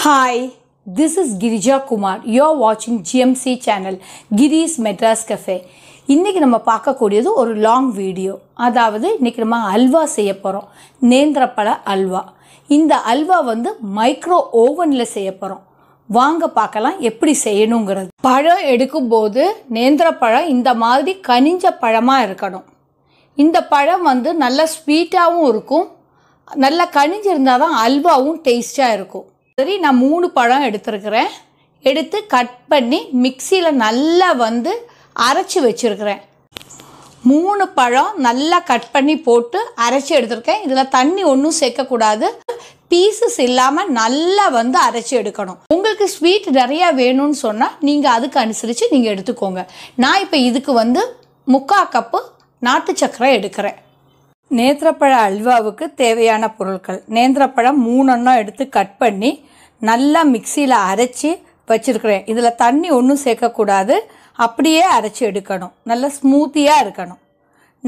Hi, this is Girija Kumar. You're watching GMC channel, Giri's Madras Cafe. இன்னைக்கு நம்ம பார்க்க கூடியது ஒரு லாங் வீடியோ. அதாவது இன்னைக்கு நம்ம அல்வா செய்ய போறோம். நேந்திரப்பழ அல்வா. இந்த அல்வா வந்து மைக்ரோ ஓவன்ல செய்ய போறோம். வாங்க பார்க்கலாம் எப்படி செய்யணும்ங்கிறது. பழம் எடுக்கும்போது நேந்திரப்பழம் இந்த மாதிரி கனிஞ்ச பழமா இருக்கணும். இந்த பழம் வந்து நல்ல ஸ்வீட்டாவும் இருக்கும். நல்ல கனிஞ்சு இருந்தால் தான் அல்வாவும் டேஸ்டாக இருக்கும். சரி, நான் 3 பழம் எடுத்துருக்கிறேன். எடுத்து கட் பண்ணி மிக்சியில் நல்லா வந்து அரைச்சி வச்சுருக்கிறேன். 3 பழம் நல்லா கட் பண்ணி போட்டு அரைச்சி எடுத்துருக்கேன். இதில் தண்ணி ஒன்றும் சேர்க்கக்கூடாது. பீசஸ் இல்லாமல் நல்லா வந்து அரைச்சி எடுக்கணும். உங்களுக்கு ஸ்வீட் நிறையா வேணும்னு சொன்னால் நீங்கள் அதுக்கு அனுசரித்து நீங்கள் எடுத்துக்கோங்க. நான் இப்போ இதுக்கு வந்து 3/4 கப்பு நாட்டு சர்க்கரை எடுக்கிறேன். நேந்திரப்பழ அல்வாவுக்கு தேவையான பொருட்கள்: நேந்திரப்பழம் 3 எடுத்து கட் பண்ணி நல்லா மிக்சியில் அரைச்சி வச்சுருக்கிறேன். இதில் தண்ணி ஒன்றும் சேர்க்கக்கூடாது, அப்படியே அரைச்சி எடுக்கணும். நல்லா ஸ்மூத்தியாக இருக்கணும்.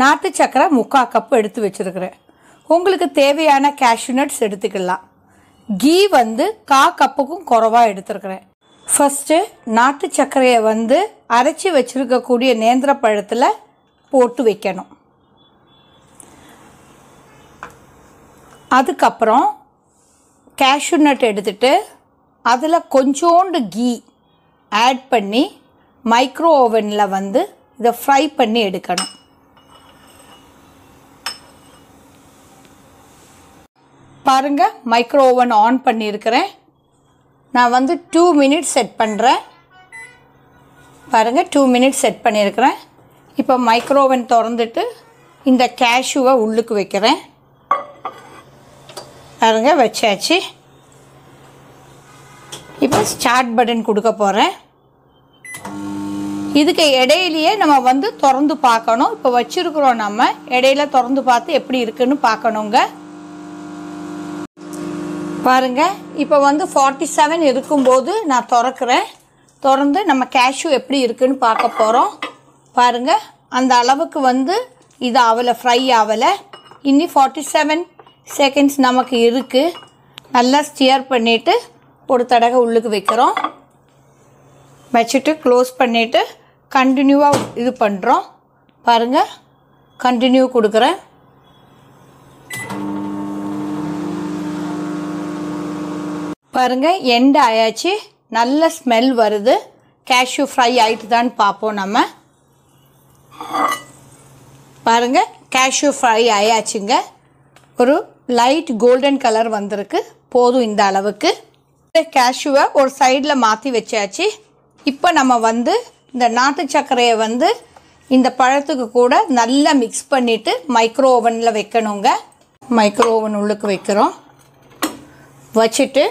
நாட்டு சர்க்கரை 3/4 கப்பு எடுத்து வச்சுருக்கிறேன். உங்களுக்கு தேவையான கேஷ்யூ நட்ஸ் எடுத்துக்கலாம். கீ வந்து 1/4 கப்புக்கும் குறைவாக எடுத்துருக்கிறேன். ஃபஸ்ட்டு நாட்டு சர்க்கரையை வந்து அரைச்சி வச்சுருக்கக்கூடிய நேந்திரப்பழத்தில் போட்டு வைக்கணும். அதுக்கப்புறம் கேஷ்யூ நட் எடுத்துகிட்டு அதில் கொஞ்சோண்டு கீ ஆட் பண்ணி மைக்ரோ ஓவனில் வந்து இதை ஃப்ரை பண்ணி எடுக்கணும். பாருங்கள், மைக்ரோ ஓவன் ஆன் பண்ணியிருக்கிறேன். நான் வந்து 2 மினிட்ஸ் செட் பண்ணுறேன். பாருங்கள், 2 மினிட்ஸ் செட் பண்ணியிருக்கிறேன். இப்போ மைக்ரோ ஓவன் திறந்துட்டு இந்த கேஷ்யூவை உள்ளுக்கு வைக்கிறேன். பாருங்க, வச்சாச்சு. இப்போ ஸ்டார்ட் பட்டன் கொடுக்க போகிறேன். இதுக்கு இடையிலேயே நம்ம வந்து திறந்து பார்க்கணும். இப்போ வச்சுருக்குறோம், நம்ம இடையில திறந்து பார்த்து எப்படி இருக்குன்னு பார்க்கணுங்க. பாருங்க, இப்போ வந்து 47 இருக்கும்போது நான் திறக்கிறேன். திறந்து நம்ம கேஷ்யூ எப்படி இருக்குன்னு பார்க்க போகிறோம். பாருங்கள், அந்த அளவுக்கு வந்து இது ஆகலை, ஃப்ரை ஆகலை. இன்னி 47 செகண்ட்ஸ் நமக்கு இருக்குது. நல்லா ஸ்டியர் பண்ணிவிட்டு ஒரு தடவை உள்ளுக்கு வைக்கிறோம். வச்சுட்டு க்ளோஸ் பண்ணிவிட்டு கண்டினியூவாக இது பண்ணுறோம். பாருங்கள், கண்டினியூ கொடுக்குறேன். பாருங்கள், எண்ட் ஆயாச்சு. நல்ல ஸ்மெல் வருது. கேஷ்யூ ஃப்ரை ஆகிட்டு தான் பார்ப்போம் நம்ம. பாருங்கள், கேஷ்யூ ஃப்ரை ஆயாச்சுங்க. ஒரு லைட் கோல்டன் கலர் வந்திருக்கு. போதும் இந்த அளவுக்கு. கேஷ்யூவை ஒரு சைடில் மாற்றி வச்சாச்சு. இப்போ நம்ம வந்து இந்த நாட்டு சர்க்கரையை வந்து இந்த பழத்துக்கு கூட நல்லா மிக்ஸ் பண்ணிவிட்டு மைக்ரோ ஓவனில் வைக்கணுங்க. மைக்ரோ ஓவன் உள்ளுக்கு வைக்கிறோம். வச்சுட்டு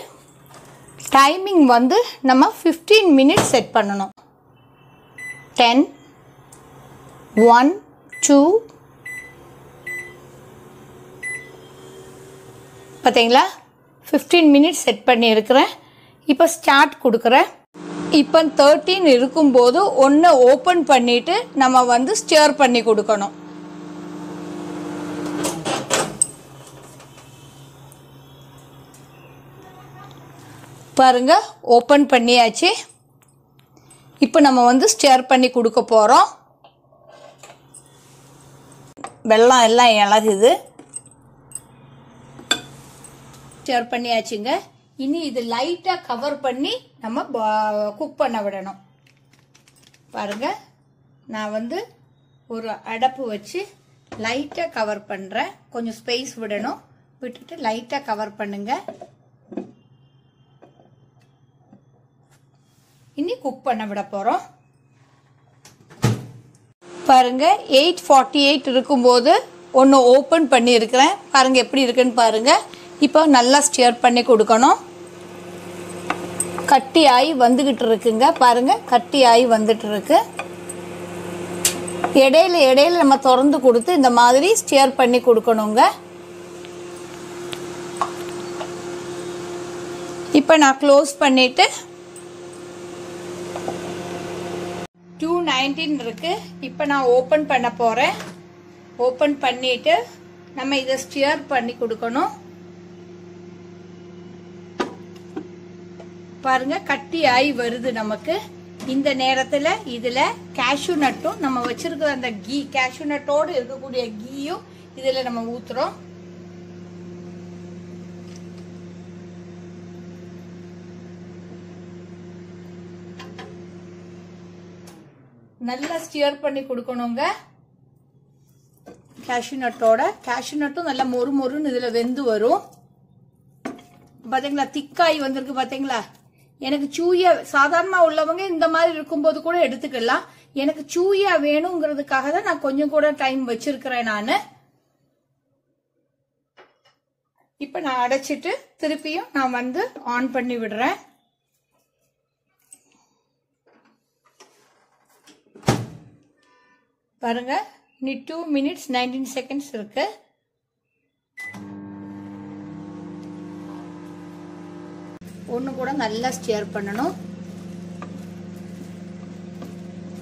டைமிங் வந்து நம்ம 15 மினிட்ஸ் செட் பண்ணணும். 10 1 2 பார்த்தீங்களா, 15 மினிட்ஸ் செட் பண்ணியிருக்கிறேன். இப்போ ஸ்டார்ட் கொடுக்குறேன். இப்போ 13 இருக்கும்போது ஒன்று ஓப்பன் பண்ணிவிட்டு நம்ம வந்து ஸ்டியர் பண்ணி கொடுக்கணும். பாருங்கள், ஓப்பன் பண்ணியாச்சு. இப்போ நம்ம வந்து ஸ்டியர் பண்ணி கொடுக்க போகிறோம். வெல்லம் எல்லாம் இழகுது. ஸ்டியர் பண்ணியாச்சுங்க. இனி இது லைட்டாக கவர் பண்ணி நம்ம குக் பண்ண விடணும். பாருங்கள், நான் வந்து ஒரு அடப்பு வச்சு லைட்டாக கவர் பண்ணுறேன். கொஞ்சம் ஸ்பேஸ் விடணும். விட்டுட்டு லைட்டாக கவர் பண்ணுங்க. இனி குக் பண்ண விட போகிறோம். பாருங்கள், 8:48 இருக்கும்போது ஒன்று ஓப்பன் பண்ணி இருக்கிறேன். பாருங்கள் எப்படி இருக்குன்னு பாருங்கள். இப்போ நல்லா ஸ்டியர் பண்ணி கொடுக்கணும். கட்டி ஆகி வந்துக்கிட்டு இருக்குங்க. பாருங்கள், கட்டி ஆகி வந்துட்டு இருக்கு. இடையில நம்ம திறந்து கொடுத்து இந்த மாதிரி ஸ்டியர் பண்ணி கொடுக்கணுங்க. இப்போ நான் க்ளோஸ் பண்ணிவிட்டு 219 இருக்கு. இப்போ நான் ஓப்பன் பண்ண போகிறேன். ஓப்பன் பண்ணிவிட்டு நம்ம இதை ஸ்டியர் பண்ணி கொடுக்கணும். பாருங்க கட்டி ஆகி வருது நமக்கு. இந்த நேரத்துல இதுல கேஷ்யூ நட்டும் நம்ம வச்சிருக்கிற அந்த கீ, கேஷ்யூ நட்டோடு இருக்கக்கூடிய கீயும் இதுல நம்ம ஊத்துறோம். நல்லா ஸ்டியர் பண்ணி கொடுக்கணுங்க. கேஷ்யூ நட்டோட, கேஷ்யூ நட்டும் நல்லா மொறு மொறுன்னு இதுல வெந்து வரும். பாத்தீங்களா திக்காய் வந்திருக்கு பாத்தீங்களா. எனக்கு சூயா சாதாரணமா உள்ளவங்க இந்த மாதிரி இருக்கும்போது கூட எடுத்துக்கலாம். எனக்கு சூயா வேணுங்கிறதுக்காக தான் நான் கொஞ்சம் கூட டைம் வச்சிருக்கிறேன் நானு. இப்ப நான் அடைச்சிட்டு திருப்பியும் நான் வந்து ஆன் பண்ணி விடுறேன். பாருங்க நீ 2 minutes 19 seconds இருக்கு. ஒன்று கூட நல்லா ஸ்டியர் பண்ணணும்.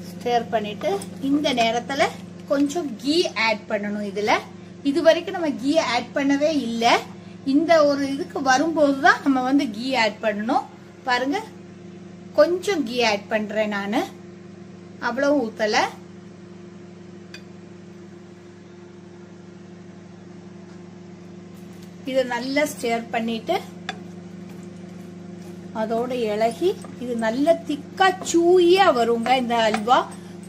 ஸ்டியர் பண்ணிட்டு இந்த நேரத்தில் கொஞ்சம் கீ ஆட் பண்ணணும். இதில் இது வரைக்கும் நம்ம கீ ஆட் பண்ணவே இல்லை. இந்த ஒரு இதுக்கு வரும்போது தான் நம்ம வந்து கீ ஆட் பண்ணணும். பாருங்க கொஞ்சம் கீ ஆட் பண்ணுறேன் நான், அவ்வளவு ஊற்றலை. இதை நல்லா ஸ்டியர் பண்ணிட்டு அதோட இலகி இது நல்ல திக்கா சூயா வருங்க இந்த அல்வா.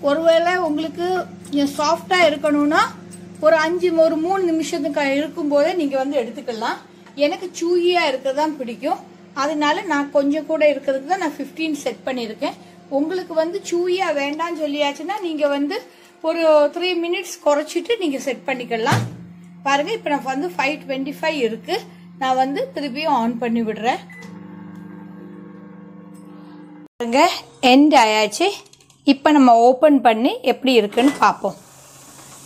ஒருவேளை உங்களுக்கு சாஃப்டா இருக்கணும்னா ஒரு 3 நிமிஷத்துக்கு இருக்கும் போதே நீங்க வந்து எடுத்துக்கலாம். எனக்கு சூயா இருக்கதான் பிடிக்கும், அதனால நான் கொஞ்சம் கூட இருக்கிறதுக்கு தான் நான் 15 செட் பண்ணியிருக்கேன். உங்களுக்கு வந்து சூயா வேண்டாம்னு சொல்லியாச்சுன்னா நீங்க வந்து ஒரு 3 minutes குறைச்சிட்டு நீங்க செட் பண்ணிக்கலாம். பாருங்க இப்ப நான் வந்து 5:25 இருக்கு. நான் வந்து திருப்பியும் ஆன் பண்ணி விடுறேன். பாருங்க எண்ட் ஆயாச்சு. இப்ப நம்ம ஓபன் பண்ணி எப்படி இருக்குன்னு பார்ப்போம்.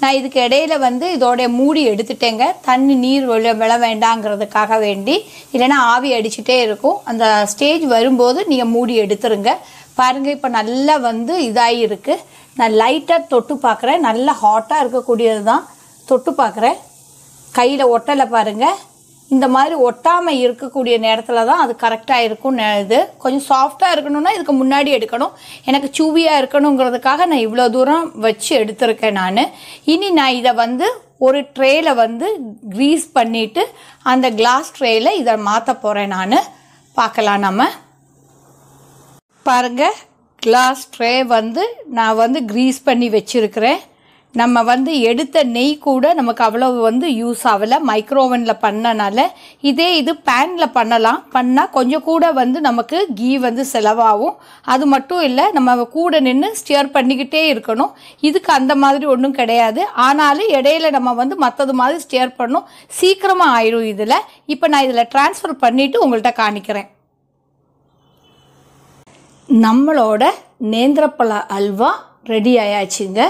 நான் இதுக்கு இடையில வந்து இதோட மூடி எடுத்துட்டேங்க. தண்ணி நீர் விழ வேண்டாங்கிறதுக்காக வேண்டி, இல்லைன்னா ஆவி அடிச்சுட்டே இருக்கும். அந்த ஸ்டேஜ் வரும்போது நீங்க மூடி எடுத்துருங்க. பாருங்க இப்ப நல்லா வந்து இதாகி இருக்கு. நான் லைட்டா தொட்டு பார்க்குறேன். நல்லா ஹாட்டா இருக்கக்கூடியது தான் தொட்டு பார்க்குறேன். கையில் ஒட்டலை பாருங்க. இந்த மாதிரி ஒட்டாமல் இருக்கக்கூடிய நேரத்தில் தான் அது கரெக்டாக இருக்கும். இது கொஞ்சம் சாஃப்டாக இருக்கணும்னா இதுக்கு முன்னாடி எடுக்கணும். எனக்கு சூவியாக இருக்கணுங்கிறதுக்காக நான் இவ்வளோ தூரம் வச்சு எடுத்திருக்கேன் நான். இனி நான் இதை வந்து ஒரு ட்ரேயில் வந்து க்ரீஸ் பண்ணிவிட்டு அந்த கிளாஸ் ட்ரேயில் இதை மாற்ற போகிறேன் நான். பார்க்கலாம் நம்ம. பாருங்கள் கிளாஸ் ட்ரே வந்து நான் வந்து க்ரீஸ் பண்ணி வச்சுருக்கிறேன். நம்ம வந்து எடுத்த நெய் கூட நமக்கு அவ்வளவு வந்து யூஸ் ஆகலை. மைக்ரோவனில் பண்ணனால இதே இது பேனில் பண்ணால் கொஞ்சம் கூட வந்து நமக்கு கீ வந்து செலவாகும். அது மட்டும் இல்லை, நம்ம கூட நின்று ஸ்டியர் பண்ணிக்கிட்டே இருக்கணும். இதுக்கு அந்த மாதிரி ஒன்றும் கிடையாது. ஆனாலும் இடையில நம்ம வந்து மற்றது மாதிரி ஸ்டியர் பண்ணணும், சீக்கிரமாக ஆயிடும் இதில். இப்போ நான் இதில் ட்ரான்ஸ்ஃபர் பண்ணிவிட்டு உங்கள்கிட்ட காணிக்கிறேன். நம்மளோட நேந்திரப்பழ அல்வா ரெடி ஆயாச்சுங்க.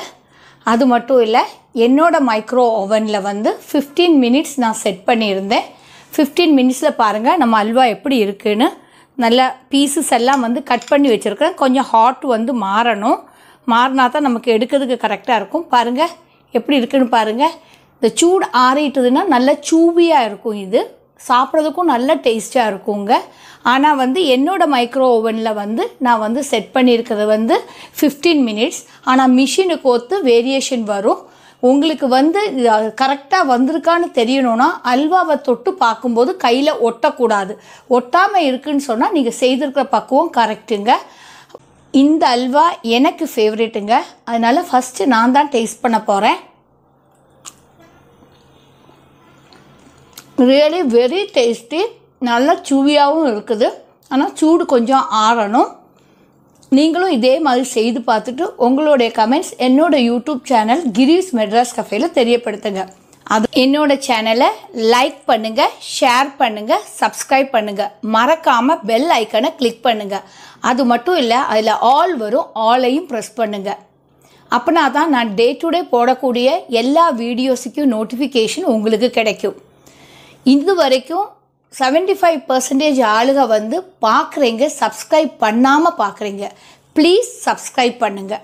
அது மட்டும் இல்லை, என்னோட மைக்ரோ ஓவனில் வந்து 15 minutes நான் செட் பண்ணியிருந்தேன். 15 minutesல பாருங்கள் நம்ம அல்வா எப்படி இருக்குன்னு. நல்லா பீசஸ் எல்லாம் வந்து கட் பண்ணி வச்சுருக்கேன். கொஞ்சம் ஹாட் வந்து மாறினா தான் நமக்கு எடுக்கிறதுக்கு கரெக்டாக இருக்கும். பாருங்கள் எப்படி இருக்குன்னு பாருங்கள். இந்த சூடு ஆறிட்டுதுன்னா நல்லா சூவியாக இருக்கும். இது சாப்பிட்றதுக்கும் நல்ல டேஸ்ட்டாக இருக்குங்க. ஆனால் வந்து என்னோட மைக்ரோ ஓவனில் வந்து நான் வந்து செட் பண்ணியிருக்கிறது வந்து 15 minutes. ஆனால் மிஷினுக்கு ஒத்து வேரியேஷன் வரும். உங்களுக்கு வந்து கரெக்டாக வந்திருக்கான்னு தெரியணும்னா அல்வாவை தொட்டு பார்க்கும்போது கையில் ஒட்டக்கூடாது. ஒட்டாமல் இருக்குன்னு சொன்னால் நீங்கள் செய்திருக்கிற பக்குவம் கரெக்டுங்க. இந்த அல்வா எனக்கு ஃபேவரேட்டுங்க. அதனால் ஃபஸ்ட்டு நான் தான் டேஸ்ட் பண்ண போகிறேன். ரியலி வெரி டேஸ்டி, நல்லா சூவியாகவும் இருக்குது. ஆனால் சூடு கொஞ்சம் ஆறணும். நீங்களும் இதே மாதிரி செய்து பார்த்துட்டு உங்களுடைய கமெண்ட்ஸ் என்னோட யூடியூப் சேனல் கிரீஸ் மெட்ராஸ் கஃபேல தெரியப்படுத்துங்க. அது என்னோட சேனலை லைக் பண்ணுங்க, ஷேர் பண்ணுங்க, சப்ஸ்கிரைப் பண்ணுங்க. மறக்காம பெல் ஐக்கனை கிளிக் பண்ணுங்க. அது மட்டும் இல்லை, அதில் ஆல் வரும், ஆலையும் ப்ரெஸ் பண்ணுங்க. அப்படின்னா தான் நான் டே டு டே போடக்கூடிய எல்லா வீடியோஸுக்கும் நோட்டிஃபிகேஷன் உங்களுக்கு கிடைக்கும். இது வரைக்கும் 75% ஆளுங்க வந்து பார்க்குறீங்க, சப்ஸ்கிரைப் பண்ணாமல் பார்க்குறீங்க. ப்ளீஸ் சப்ஸ்கிரைப் பண்ணுங்கள்.